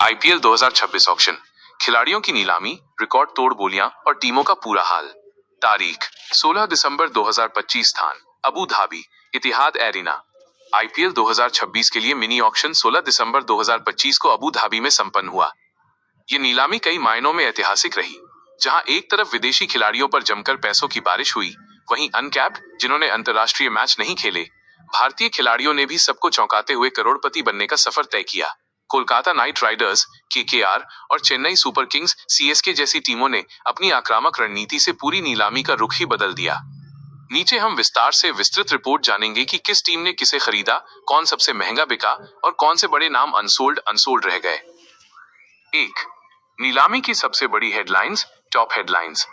IPL 2026 auction, खिलाड़ियों की नीलामी, रिकॉर्ड तोड़ बोलियां और टीमों का पूरा हाल। तारीख 16 दिसंबर 2025। स्थान अबू धाबी, इतिहाद एरिना। आईपीएल 2026 के लिए मिनी ऑक्शन 16 दिसंबर 2025 को अबू धाबी में संपन्न हुआ। ये नीलामी कई मायनों में ऐतिहासिक रही, जहां एक तरफ विदेशी खिलाड़ियों पर जमकर पैसों की बारिश हुई, वहीं अनकैप्ड, जिन्होंने अंतर्राष्ट्रीय मैच नहीं खेले, भारतीय खिलाड़ियों ने भी सबको चौंकाते हुए करोड़पति बनने का सफर तय किया। कोलकाता नाइट राइडर्स केकेआर और चेन्नई सुपर किंग्स सीएसके जैसी टीमों ने अपनी आक्रामक रणनीति से पूरी नीलामी का रुख ही बदल दिया। नीचे हम विस्तार से विस्तृत रिपोर्ट जानेंगे कि किस टीम ने किसे खरीदा, कौन सबसे महंगा बिका और कौन से बड़े नाम अनसोल्ड रह गए। 1. नीलामी की सबसे बड़ी हेडलाइंस, टॉप हेडलाइंस।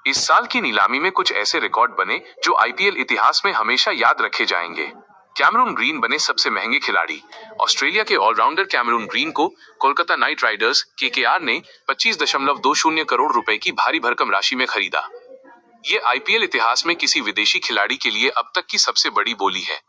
इस साल की नीलामी में कुछ ऐसे रिकॉर्ड बने जो आईपीएल इतिहास में हमेशा याद रखे जाएंगे। कैमरून ग्रीन बने सबसे महंगे खिलाड़ी। ऑस्ट्रेलिया के ऑलराउंडर कैमरून ग्रीन को कोलकाता नाइट राइडर्स केकेआर ने 25.20 करोड़ रुपए की भारी भरकम राशि में खरीदा। ये आईपीएल इतिहास में किसी विदेशी खिलाड़ी के लिए अब तक की सबसे बड़ी बोली है।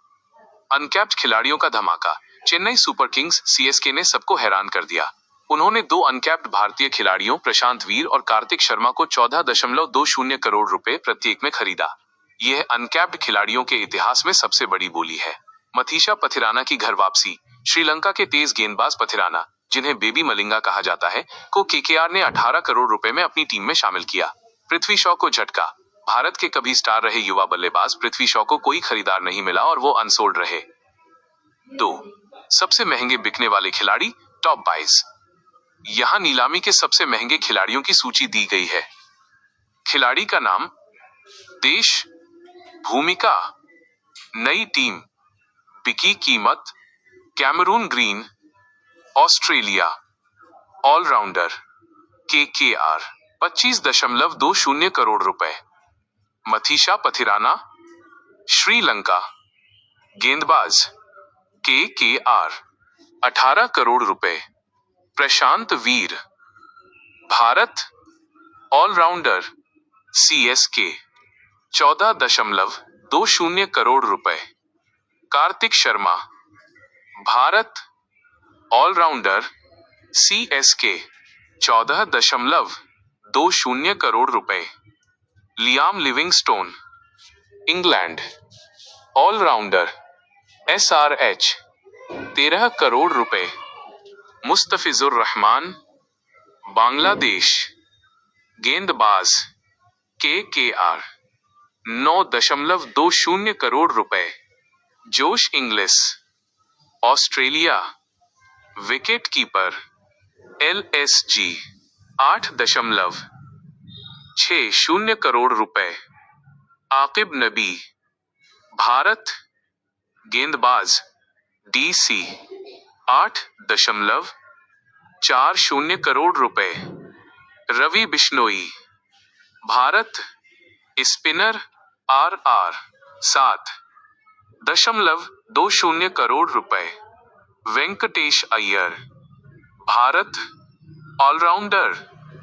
अनकैप्ड खिलाड़ियों का धमाका, चेन्नई सुपर किंग्स सीएसके ने सबको हैरान कर दिया। उन्होंने 2 अनकैप्ड भारतीय खिलाड़ियों प्रशांत वीर और कार्तिक शर्मा को 14.20 करोड़ रुपए प्रत्येक में खरीदा। यह अनकैप्ड खिलाड़ियों के इतिहास में सबसे बड़ी बोली है। मथीशा पथिराना की घर वापसी, श्रीलंका के तेज गेंदबाज पथिराना, जिन्हें बेबी मलिंगा कहा जाता है, को केकेआर ने 18 करोड़ रुपए में अपनी टीम में शामिल किया। पृथ्वी शॉ को झटका, भारत के कभी स्टार रहे युवा बल्लेबाज पृथ्वी शॉ को कोई खरीदार नहीं मिला और वो अनसोल्ड रहे। 2. सबसे महंगे बिकने वाले खिलाड़ी, टॉप 22। यहाँ नीलामी के सबसे महंगे खिलाड़ियों की सूची दी गई है। खिलाड़ी का नाम, देश, भूमिका, नई टीम, बिकी कीमत, Cameron Green, Australia, allrounder, KKR, 25.20 crore रुपए। मथीशा पथिराना, श्रीलंका, गेंदबाज, केकेआर, 18 करोड़ रुपए। प्रशांत वीर, भारत, ऑलराउंडर, सीएसके, 14.20 करोड़ रुपए। कार्तिक शर्मा, भारत, ऑलराउंडर, सीएसके, 14.20 करोड़ रुपए। Liam Livingstone, England, allrounder, SRH, 13 crore रुपए। मुस्तफिजुर रहमान, बांग्लादेश, गेंदबाज, केकेआर, 9.20 करोड़ रुपए। Josh Inglis, Australia, wicket keeper, LSG, 8.60 crore रुपए। आकिब नबी, भारत, गेंदबाज, डीसी, 8.40 करोड़ रुपए। रवि बिश्नोई, भारत, स्पिनर, आरआर, 7.20 करोड़ रुपए। वेंकटेश अय्यर, भारत, ऑलराउंडर,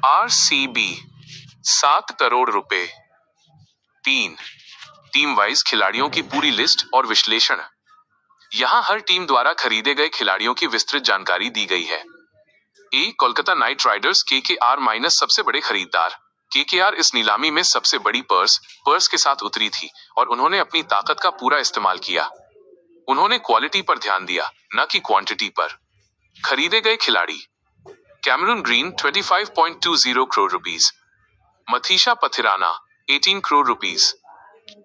आरसीबी, 7 करोड़ रुपए। 3. टीम वाइज खिलाड़ियों की पूरी लिस्ट और विश्लेषण। यहाँ हर टीम द्वारा खरीदे गए खिलाड़ियों की विस्तृत जानकारी दी गई है। Kolkata night Riders KKR minus सबसे बड़े खरीदार। केकेआर इस नीलामी में सबसे बड़ी पर्स के साथ उतरी थी और उन्होंने अपनी ताकत का पूरा इस्तेमाल किया। उन्होंने क्वालिटी पर ध्यान दिया, न कि क्वांटिटी पर। खरीदे गए खिलाड़ी, Cameron Green 25.20 crore rupees, Matheesha Pathirana 18 crore rupees,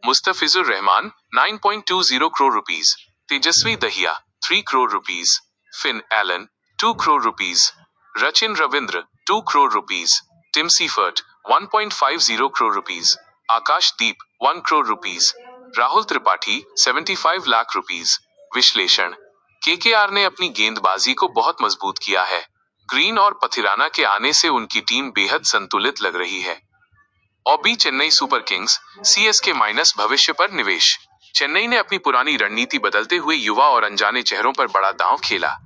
Mustafizur Rahman 9.20 crore rupees, Tejasvi Dahiya 3 crore rupees, Finn Allen 2 crore rupees, Rachin Ravindra 2 crore rupees, Tim Seifert 1.50 crore rupees, Akashdeep 1 crore rupees, Rahul Tripathi 75 lakh rupees. विश्लेषण, केकेआर ने अपनी गेंदबाजी को बहुत मजबूत किया है। ग्रीन और पथिराना के आने से उनकी टीम बेहद संतुलित लग रही है। और Chennai super Kings CSK minus भविष्य पर निवेश। चेन्नई ने अपनी पुरानी रणनीति बदलते हुए युवा और अनजाने चेहरों पर बड़ा दांव खेला।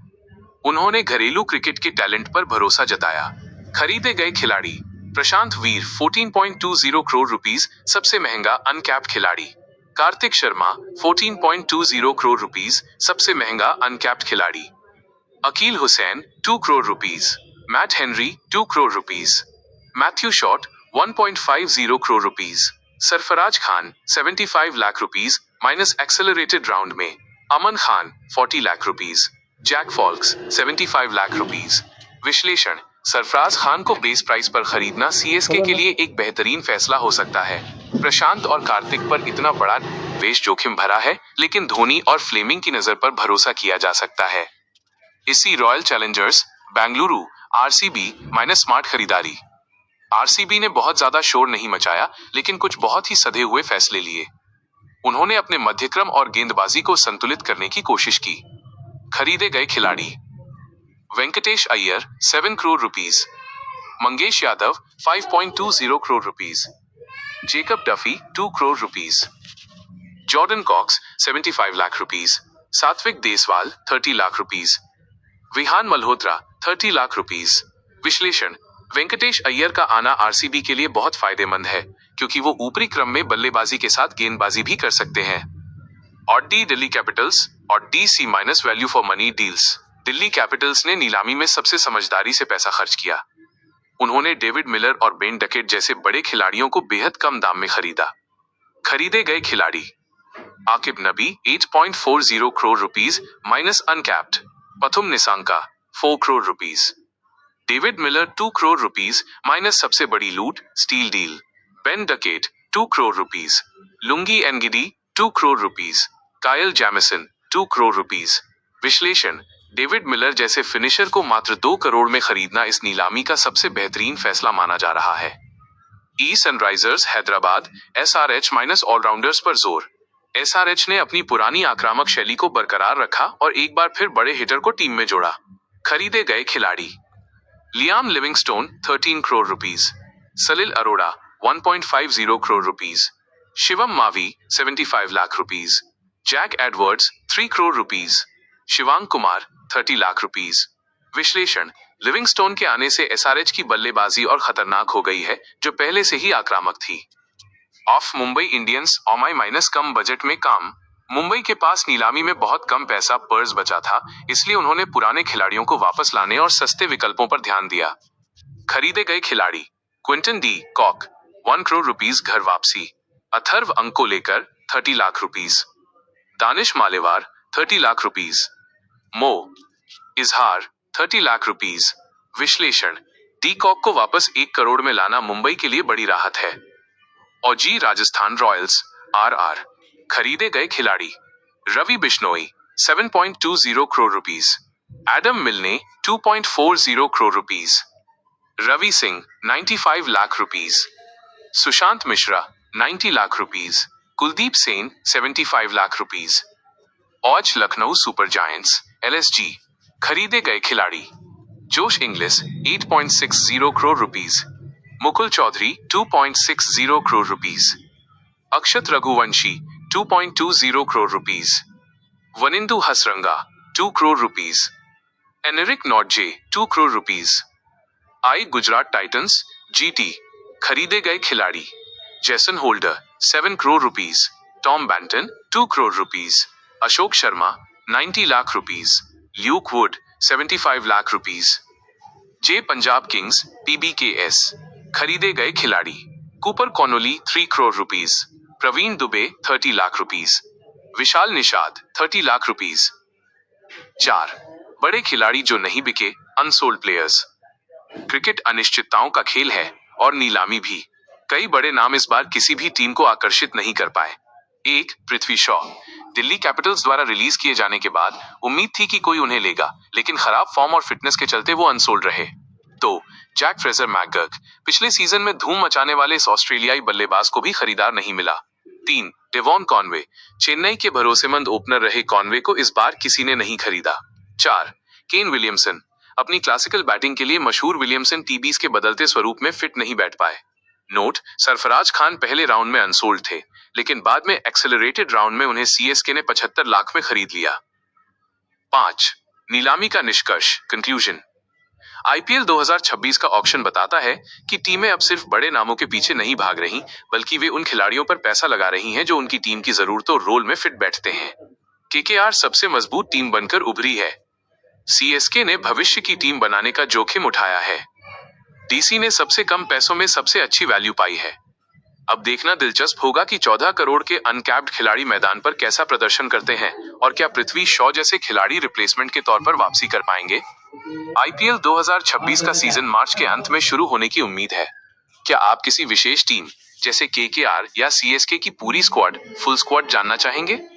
उन्होंने घरेलू क्रिकेट के टैलेंट पर भरोसा जताया। खरीदे गए खिलाड़ी, प्रशांत वीर 14.20 करोड़ रुपीस, सबसे महंगा अनकैप्ड खिलाड़ी। कार्तिक शर्मा 14.20 करोड़ रुपीस, सबसे महंगा अनकैप्ड खिलाड़ी। Akeal Hosein 2 crore rupees, Matt Henry 2 crore rupees, Matthew Short 1.50 crore rupees, Sarfaraz Khan 75 lakh rupees minus accelerated round में, Aman Khan 40 lakh rupees, Jack Foulkes 75 lakh rupees. विश्लेषण: सरफराज खान को बेस प्राइस पर खरीदना सीएसके के लिए एक बेहतरीन फैसला हो सकता है। प्रशांत और कार्तिक पर इतना बड़ा निवेश जोखिम भरा है, लेकिन धोनी और फ्लेमिंग की नजर पर भरोसा किया जा सकता है। इसी royal Challengers Bengaluru RCB minus smart खरीदारी। आरसीबी ने बहुत ज्यादा शोर नहीं मचाया, लेकिन कुछ बहुत ही सधे हुए फैसले लिए। उन्होंने अपने मध्यक्रम और गेंदबाजी को संतुलित करने की कोशिश की। खरीदे गए खिलाड़ी: Venkatesh Iyer 7 crore rupees, Mangesh Yadav 5.20 crore rupees, Jacob Duffy 2 crore rupees, Jordan Cox 75 lakh rupees, Satvik Deswal 30 lakh rupees, Vihaan Malhotra 30 lakh rupees. विश्लेषण: वेंकटेश अय्यर का आना आरसीबी के लिए बहुत फायदेमंद है, क्योंकि वो ऊपरी क्रम में बल्लेबाजी के साथ गेंदबाजी भी कर सकते हैं। और दिल्ली कैपिटल्स और DC minus value for money deals. Delhi Capitals ने नीलामी में सबसे समझदारी से पैसा खर्च किया। उन्होंने डेविड मिलर और बेन डकेट जैसे बड़े खिलाड़ियों को बेहद कम दाम में खरीदा। खरीदे गए खिलाड़ी: आकिब नबी 8.40 crore rupees minus uncapped, Pathum Nissanka 4 crore rupees, David Miller 2 crore rupees minus सबसे बड़ी लूट steal deal, Ben Duckett 2 crore rupees, Lungi Ngidi 2 crore rupees, कायल जैमिसन 2 करोड़ रुपीस। विश्लेषण: डेविड मिलर जैसे फिनिशर को मात्र 2 करोड़ में खरीदना इस नीलामी का सबसे बेहतरीन फैसला माना जा रहा है। Sunrisers Hyderabad SRH minus allrounders पर जोर। एसआरएच ने अपनी पुरानी आक्रामक शैली को बरकरार रखा और एक बार फिर बड़े हिटर को टीम में जोड़ा। खरीदे गए खिलाड़ी: Liam Livingstone 13 crore rupees, Salil Arora 1.50 crore rupees, Shivam Mavi 75 lakh rupees, Jack Edwards 3 crore rupees, Shivang Kumar 30 lakh rupees. विश्लेषण: लिविंगस्टोन के आने से एसआरएच की बल्लेबाजी और खतरनाक हो गई है, जो पहले से ही आक्रामक थी। ऑफ मुंबई इंडियंस ऑमाई माइनस कम बजट में काम। मुंबई के पास नीलामी में बहुत कम पैसा पर्स बचा था, इसलिए उन्होंने पुराने खिलाड़ियों को वापस लाने और सस्ते विकल्पों पर ध्यान दिया। खरीदे गए खिलाड़ी: Quinton de Kock 1 crore rupees घर वापसी, अथर्व अंक को लेकर 30 लाख रुपीस, दानिश मालेवार 30 लाख रुपीस, मो इजहार 30 लाख रुपीस। विश्लेषण: डी कॉक को वापस 1 करोड़ में लाना मुंबई के लिए बड़ी राहत है। और जी राजस्थान रॉयल्स आरआर। खरीदे गए खिलाड़ी: Ravi Bishnoi 7.20 crore rupees, Adam Milne 2.40 crore rupees, Ravi Singh 95 lakh rupees, Sushant Mishra 90 lakh rupees, Kuldeep Sen 75 lakh rupees. ऑज लखनऊ सुपर जायंट्स एलएसजी। खरीदे गए खिलाड़ी: Josh Inglis 8.60 crore rupees, Mukul Choudhary 2.60 crore rupees, Akshat Raghuvanshi 2.20 crore rupees, Wanindu Hasaranga 2 crore rupees, Anrich Nortje 2 crore rupees. आई गुजरात टाइटंस जीटी। खरीदे गए खिलाड़ी: Jason Holder 7 crore rupees, Tom Banton 2 crore rupees, Ashok Sharma 90 lakh rupees, Luke Wood 75 lakh rupees. जे Punjab Kings PBKS. खरीदे गए खिलाड़ी: Cooper Connolly 3 crore rupees, Praveen Dubey 30 lakh rupees, Vishal Nishad 30 lakh rupees. 4 बड़े खिलाड़ी जो नहीं बिके अनसोल्ड प्लेयर्स। क्रिकेट अनिश्चितताओं का खेल है और नीलामी भी। कई बड़े नाम इस बार किसी भी टीम को आकर्षित नहीं कर पाए। 1 पृथ्वी शॉ। दिल्ली कैपिटल्स द्वारा रिलीज किए जाने के बाद उम्मीद थी कि कोई उन्हें लेगा, लेकिन खराब फॉर्म और फिटनेस के चलते वो अनसोल्ड रहे। 2 जैक फ्रेजर मैकगर्क। पिछले सीजन में धूम मचाने वाले इस ऑस्ट्रेलियाई बल्लेबाज को भी खरीदार नहीं मिला। 3 डेवॉन कॉनवे। चेन्नई के भरोसेमंद ओपनर रहे कॉनवे को इस बार किसी ने नहीं खरीदा। 4 केन विलियमसन। अपनी क्लासिकल बैटिंग के लिए मशहूर विलियमसन टीबीज के बदलते स्वरूप में फिट नहीं बैठ पाए। नोट: सरफराज खान पहले राउंड में अनसोल्ड थे, लेकिन बाद में एक्सेलरेटेड राउंड में उन्हें सीएसके ने 75 लाख में खरीद लिया। 5 नीलामी का निष्कर्ष कंक्लूजन। आईपीएल 2026 का ऑक्शन बताता है कि टीमें अब सिर्फ बड़े नामों के पीछे नहीं भाग रही, बल्कि वे उन खिलाड़ियों पर पैसा लगा रही हैं जो उनकी टीम की जरूरतों रोल में फिट बैठते हैं। केकेआर सबसे मजबूत टीम बनकर उभरी है। सीएसके ने भविष्य की टीम बनाने का जोखिम उठाया है। डीसी ने सबसे कम पैसों में सबसे अच्छी वैल्यू पाई है। अब देखना दिलचस्प होगा कि 14 करोड़ के अनकैप्ड खिलाड़ी मैदान पर कैसा प्रदर्शन करते हैं और क्या पृथ्वी शॉ जैसे खिलाड़ी रिप्लेसमेंट के तौर पर वापसी कर पाएंगे। आईपीएल 2026 का सीजन मार्च के अंत में शुरू होने की उम्मीद है। क्या आप किसी विशेष टीम जैसे केकेआर या सीएसके की पूरी स्क्वाड, फुल स्क्वाड जानना चाहेंगे?